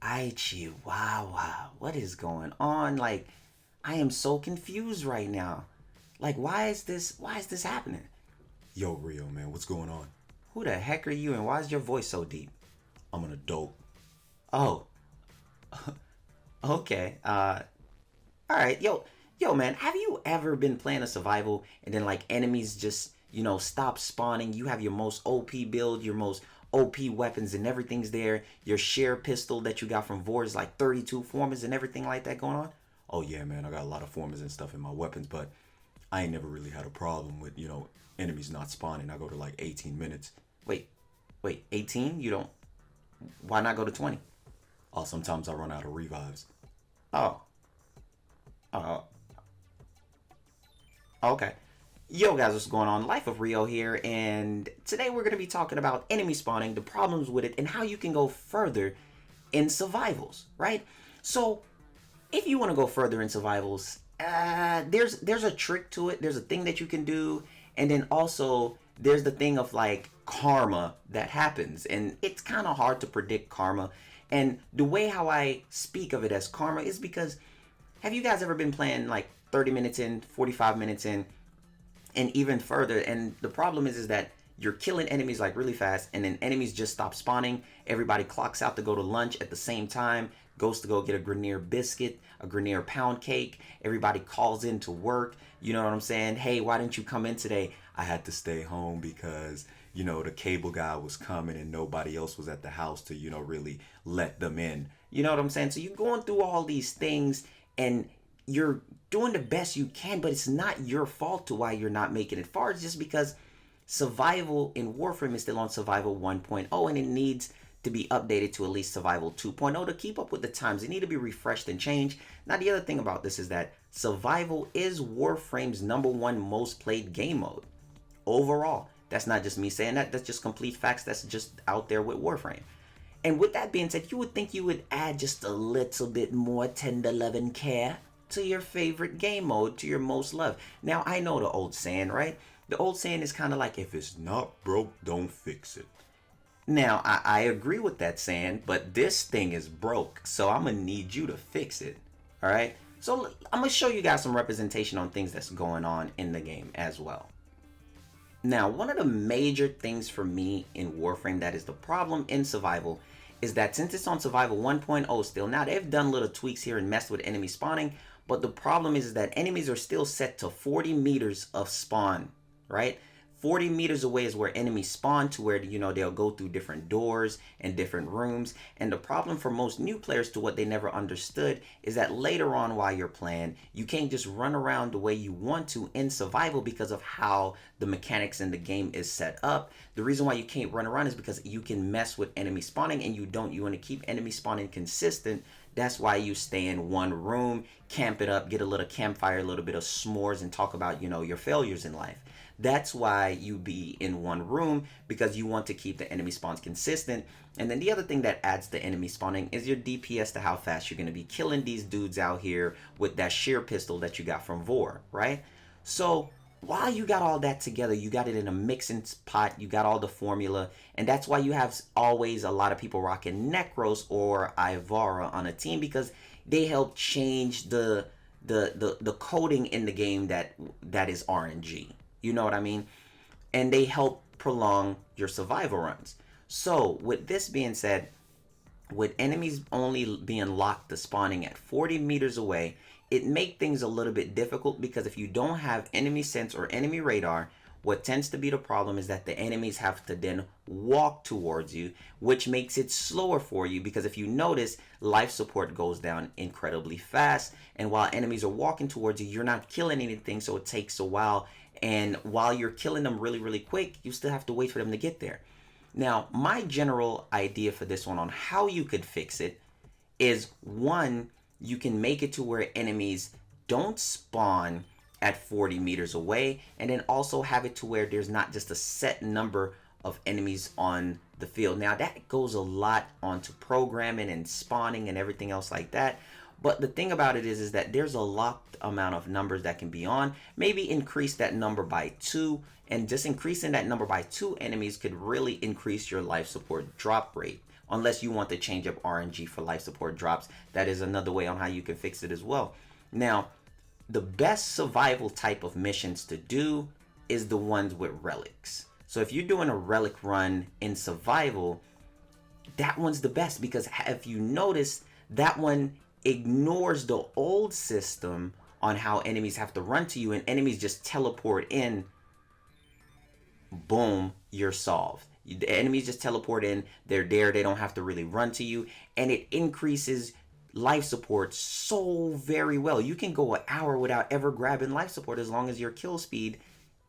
Aichi, wow, what is going on? Like, I am so confused right now. Like, why is this happening? Yo, Rio, man, what's going on? Who the heck are you and why is your voice so deep? I'm an adult. Oh, okay. All right. Yo, man, have you ever been playing a survival and then like enemies just, stop spawning? You have your most OP build, your most OP weapons and everything's there. Your share pistol that you got from Vor is like 32 formers and everything like that going on? Oh, yeah, man, I got a lot of formers and stuff in my weapons, but I ain't never really had a problem with, enemies not spawning. I go to like 18 minutes. Wait, wait, 18? You don't Why not go to 20? Oh, sometimes I run out of revives. Oh. Oh, okay. Yo guys, what's going on? Life of Rio here, and today we're going to be talking about enemy spawning, the problems with it, and how you can go further in survivals, right? So, if you want to go further in survivals, there's a trick to it. There's a thing that you can do, and then also there's the thing of like karma that happens, and it's kind of hard to predict karma. And the way how I speak of it as karma is because have you guys ever been playing like 30 minutes in, 45 minutes in, and even further? And the problem is that you're killing enemies like really fast, and then enemies just stop spawning. Everybody clocks out to go to lunch at the same time, goes to go get a Grenier biscuit, a Grenier pound cake. Everybody calls in to work. You know what I'm saying? Hey, why didn't you come in today? I had to stay home because, the cable guy was coming and nobody else was at the house to, really let them in. You know what I'm saying? So you're going through all these things and you're doing the best you can, but it's not your fault to why you're not making it far. It's just because survival in Warframe is still on survival 1.0 and it needs to be updated to at least survival 2.0 to keep up with the times. It need to be refreshed and changed. Now the other thing about this is that survival is Warframe's #1 most played game mode overall. That's not just me saying that, that's just complete facts. That's just out there with Warframe. And with that being said, you would think you would add just a little bit more tender love and care to your favorite game mode, to your most loved. Now, I know the old saying, right? The old saying is kind of like, if it's Not broke, don't fix it. now, I agree with that saying, but this thing is broke, so I'm gonna need you to fix it. All right? So I'm gonna show you guys some representation on things that's going on in the game as well. Now, one of the major things for me in Warframe that is the problem in survival is that since it's on survival 1.0 still, now they've done little tweaks here and messed with enemy spawning, but the problem is that enemies are still set to 40 meters of spawn, right? 40 meters away is where enemies spawn to where, they'll go through different doors and different rooms. And the problem for most new players to what they never understood is that later on while you're playing, you can't just run around the way you want to in survival because of how the mechanics in the game is set up. The reason why you can't run around is because you can mess with enemy spawning and you don't. You want to keep enemy spawning consistent. That's why you stay in one room, camp it up, get a little campfire, a little bit of s'mores, and talk about, your failures in life. That's why you be in one room, because you want to keep the enemy spawns consistent. And then the other thing that adds to enemy spawning is your DPS, to how fast you're going to be killing these dudes out here with that sheer pistol that you got from Vor, right? So while you got all that together, you got it in a mixing pot, you got all the formula, and that's why you have always a lot of people rocking Necros or Ivara on a team, because they help change the coding in the game that is RNG. You know what I mean? And they help prolong your survival runs. So with this being said, with enemies only being locked to spawning at 40 meters away, it make things a little bit difficult, because if you don't have enemy sense or enemy radar, what tends to be the problem is that the enemies have to then walk towards you, which makes it slower for you, because if you notice, life support goes down incredibly fast, and while enemies are walking towards you, you're not killing anything, so it takes a while, and while you're killing them really, really quick, you still have to wait for them to get there. Now, my general idea for this one on how you could fix it is, one, you can make it to where enemies don't spawn at 40 meters away, and then also have it to where there's not just a set number of enemies on the field. Now that goes a lot onto programming and spawning and everything else like that. But the thing about it is that there's a locked amount of numbers that can be on. Maybe increase that number by 2, and just increasing that number by 2 enemies could really increase your life support drop rate unless you want to change up RNG for life support drops. That is another way on how you can fix it as well. Now, the best survival type of missions to do is the ones with relics. So if you're doing a relic run in survival, that one's the best, because if you notice, that one ignores the old system on how enemies have to run to you, and enemies just teleport in. Boom, you're solved. The enemies just teleport in, they're there, they don't have to really run to you, and it increases life support so very well. You can go an hour without ever grabbing life support as long as your kill speed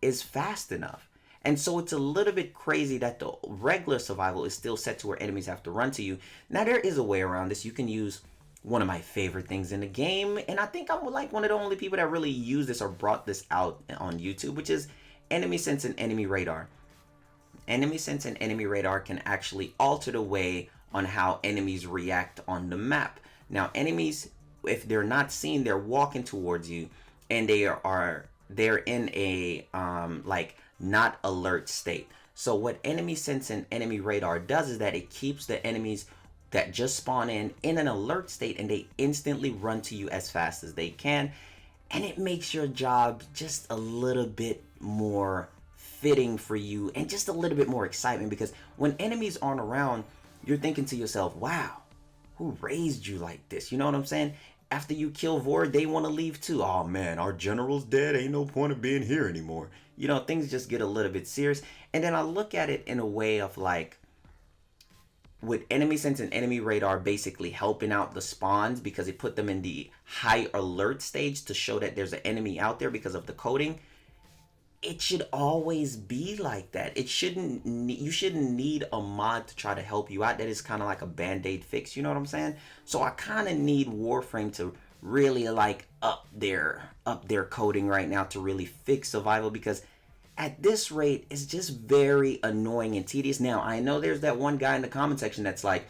is fast enough. And so it's a little bit crazy that the regular survival is still set to where enemies have to run to you. Now, there is a way around this. You can use one of my favorite things in the game, and I think I'm like one of the only people that really use this or brought this out on YouTube, which is enemy sense and enemy radar. Enemy sense and enemy radar can actually alter the way on how enemies react on the map. Now, enemies, if they're not seen, they're walking towards you, and they're in a like not alert state. So what enemy sense and enemy radar does is that it keeps the enemies that just spawn in an alert state, and they instantly run to you as fast as they can, and it makes your job just a little bit more fitting for you and just a little bit more excitement, because when enemies aren't around, you're thinking to yourself, wow, who raised you like this? You know what I'm saying? After you kill Vord, they want to leave too. Oh man, our general's dead, ain't no point of being here anymore. You know, things just get a little bit serious. And then I look at it in a way of like, with enemy sense and enemy radar basically helping out the spawns, because it put them in the high alert stage to show that there's an enemy out there because of the coding. It should always be like that. You shouldn't need a mod to try to help you out. That is kind of like a band-aid fix, you know what I'm saying? So I kind of need Warframe to really like up their coding right now to really fix survival, because at this rate it's just very annoying and tedious. Now, I know there's that one guy in the comment section that's like,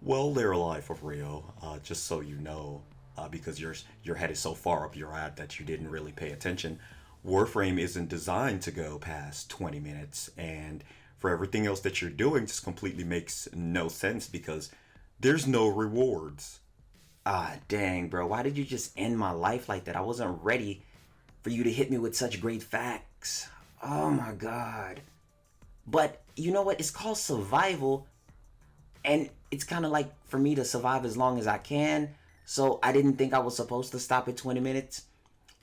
well, there, LifeOfRio, just so you know, because your head is so far up your ad that you didn't really pay attention. Warframe isn't designed to go past 20 minutes, and for everything else that you're doing just completely makes no sense because there's no rewards. ah, dang, bro, why did you just end my life like that? I wasn't ready for you to hit me with such great facts. Oh my god. But you know what? It's called survival, and it's kind of like for me to survive as long as I can. So I didn't think I was supposed to stop at 20 minutes.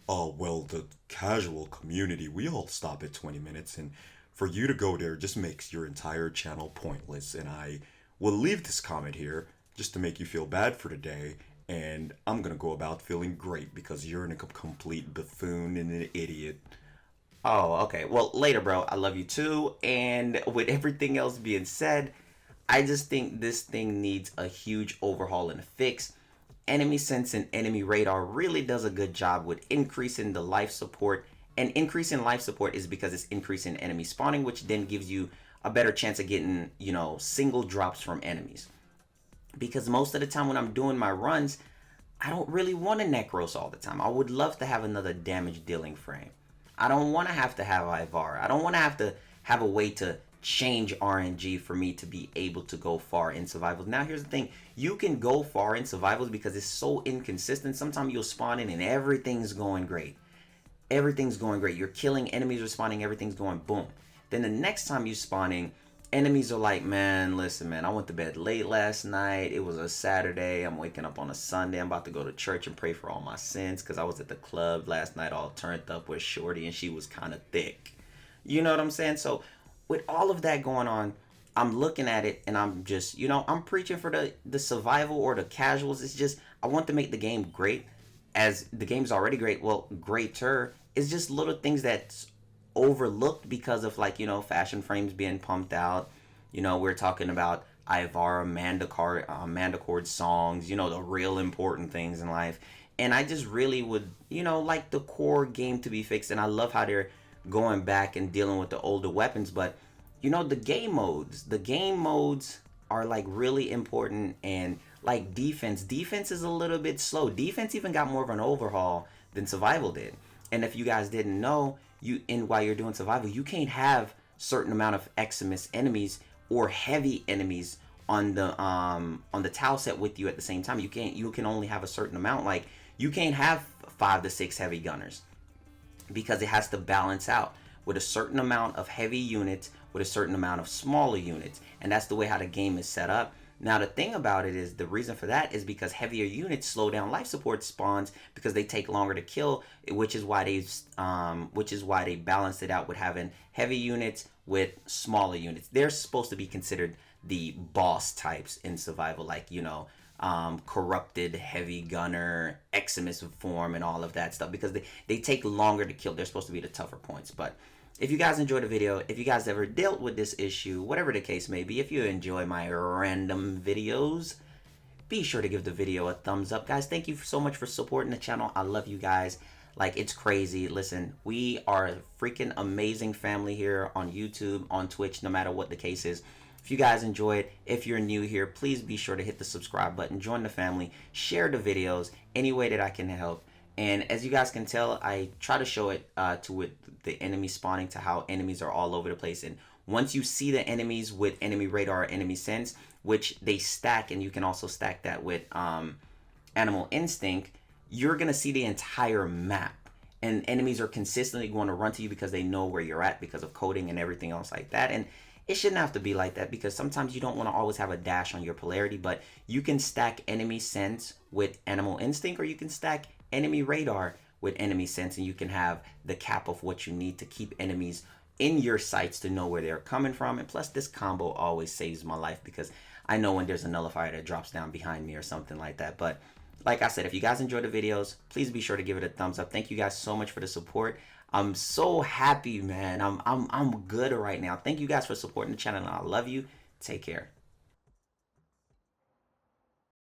Oh, well, the casual community, we all stop at 20 minutes, and for you to go there just makes your entire channel pointless. And I will leave this comment here just to make you feel bad for today, and I'm gonna go about feeling great because you're a complete buffoon and an idiot. Oh, okay. Well, later, bro. I love you too. And with everything else being said, I just think this thing needs a huge overhaul and a fix. Enemy sense and enemy radar really does a good job with increasing the life support, and increasing life support is because it's increasing enemy spawning, which then gives you a better chance of getting, you know, single drops from enemies. Because most of the time when I'm doing my runs, I don't really want to necros all the time. I would love to have another damage dealing frame. I don't want to have Ivara. I don't want to have a way to change RNG for me to be able to go far in survivals. Now, here's the thing. You can go far in survivals because it's so inconsistent. Sometimes you'll spawn in and everything's going great. Everything's going great. You're killing, enemies responding, everything's going boom. Then the next time you spawning, enemies are like, man, listen, man, I went to bed late last night. It was a Saturday. I'm waking up on a Sunday. I'm about to go to church and pray for all my sins because I was at the club last night all turned up with Shorty and she was kind of thick. You know what I'm saying? So with all of that going on, I'm looking at it and I'm just, you know, I'm preaching for the survival or the casuals. It's just, I want to make the game great. As the game's already great, well, greater. It's just little things that's overlooked because of, like, you know, fashion frames being pumped out. You know, we're talking about Ivara, Mandacord songs, you know, the real important things in life. And I just really would, you know, like the core game to be fixed. And I love how they're going back and dealing with the older weapons. But, you know, the game modes are like really important. And like defense is a little bit slow. Defense even got more of an overhaul than survival did. And if you guys didn't know, while you're doing survival, you can't have certain amount of Eximus enemies or heavy enemies on the tile set with you at the same time. You can only have a certain amount. Like, you can't have 5 to 6 heavy gunners, because it has to balance out with a certain amount of heavy units with a certain amount of smaller units. And that's the way how the game is set up. Now, the thing about it is, the reason for that is because heavier units slow down life support spawns because they take longer to kill, which is why they balanced it out with having heavy units with smaller units. They're supposed to be considered the boss types in survival, like, corrupted heavy gunner, Eximus form, and all of that stuff, because they take longer to kill. They're supposed to be the tougher points. But if you guys enjoyed the video, if you guys ever dealt with this issue, whatever the case may be, if you enjoy my random videos, be sure to give the video a thumbs up. Guys, thank you so much for supporting the channel. I love you guys. Like, it's crazy. Listen, we are a freaking amazing family here on YouTube, on Twitch, no matter what the case is. If you guys enjoy it, if you're new here, please be sure to hit the subscribe button, join the family, share the videos any way that I can help. And as you guys can tell, I try to show it with the enemy spawning, to how enemies are all over the place. And once you see the enemies with enemy radar or enemy sense, which they stack, and you can also stack that with animal instinct, you're going to see the entire map. And enemies are consistently going to run to you because they know where you're at because of coding and everything else like that. And it shouldn't have to be like that, because sometimes you don't want to always have a dash on your polarity, but you can stack enemy sense with animal instinct, or you can stack enemy radar with enemy sense, and you can have the cap of what you need to keep enemies in your sights to know where they're coming from. And plus, this combo always saves my life, because I know when there's a nullifier that drops down behind me or something like that. But like I said, if you guys enjoy the videos, please be sure to give it a thumbs up. Thank you guys so much for the support. I'm so happy, man. I'm good right now. Thank you guys for supporting the channel, and I love you. Take care.